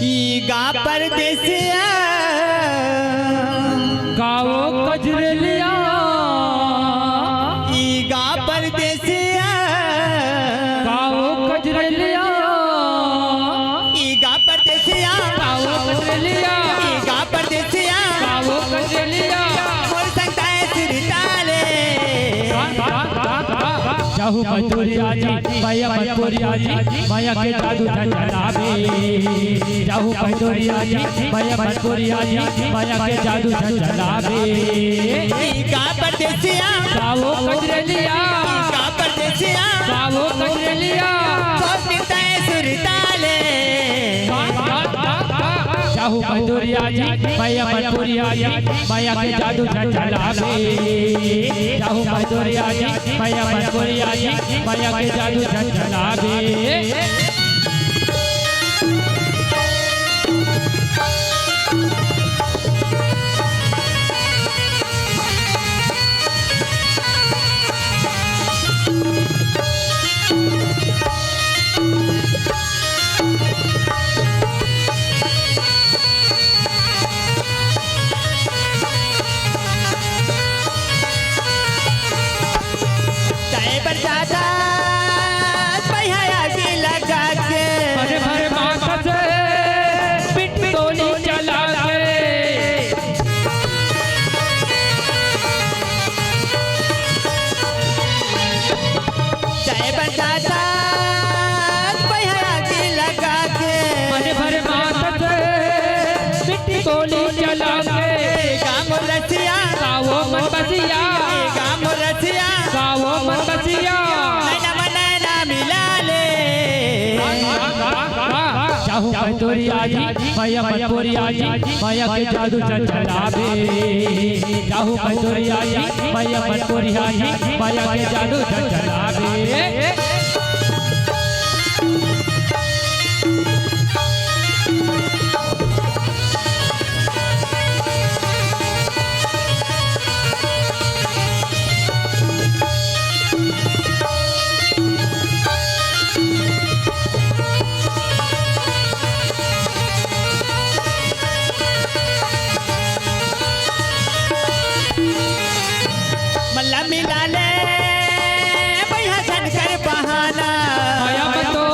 ईगा परदेसिया गाओ कजरलिया ईगा परदेसिया गाओ कजरलिया ईगा परदेसिया गाओ कजरलिया ईगा परदेसिया गाओ कजरलिया बोल सकता है सिरताले चाहू मजदूरिया जी माया मजदूरिया जी माया के जादू झंझनावे चाहू मजदूरिया जी माया मजदूरिया जी माया के जादू झंझनावे ईगा परदेसिया गाओ कजरलिया ईगा परदेसिया गाओ कजरलिया बोल सकता है सिरताले चाहू मजदूरिया जी माया मजदूरिया जी माया के जादू झंझनावे चाहू मजदूरिया जी माया मजदूरिया जी माया के जादू झंझनावे जाता पहिया की लगा के भरे भरे माथा से पिट गोली चला के चाय बजाता पहिया की लगा के भरे भरे माथा से पिट गोली चला के गाम रसिया गाओ मन बसिया गाम रसिया गाओ मन बसिया नैना मिला ले चाहू मजदूरिया जी माया मजदूरिया जी माया के जादू झंझनावे चाहू मजदूरिया जी माया मजदूरिया जी माया के जादू झंझनावे मल्ला मिला ले भैया झनकर बहाना माया बतो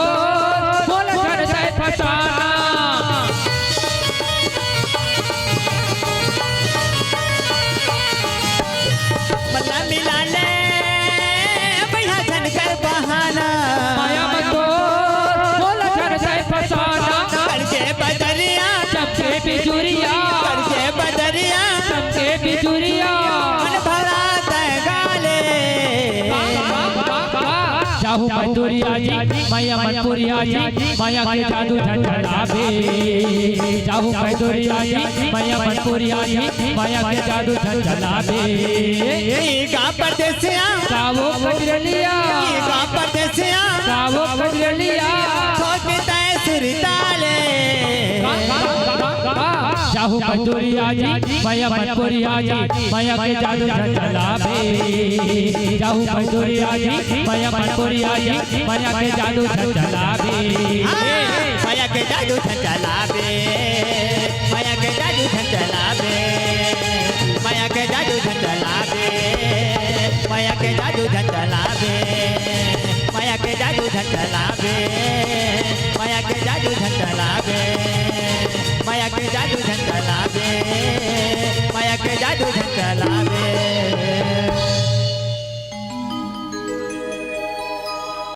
बोल कर जाए फसाना मल्ला मिला ले भैया झनकर बहाना माया बतो बोल कर जाए फसाना करके बदरिया सबके बिजुरिया करके बदरिया सबके बिजुरिया मन भरा गाले चाहू मजदूरिया जी माया मजदूरिया जी माया के जादू झंझनावे चाहू मजदूरिया जी माया मजदूरिया जी माया के जादू झंझनावे ईगा परदेसिया गाओ कजरलिया ईगा परदेसिया गाओ कजरलिया ठोकता है सिरताले चाहू मजदूरिया जी माया मजदूरिया जी माया के जादू झंझनावे चाहू मजदूरिया जी माया मजदूरिया जी माया के जादू झंझनावे माया के जादू झंझलावे माया के जादू झंझलावे माया के जादू झंझलावे माया के जादू झंझलावे माया के जादू झंझलावे माया के जादू झंझलावे माया के जादू झंझलावे माया के जादू झंझलावे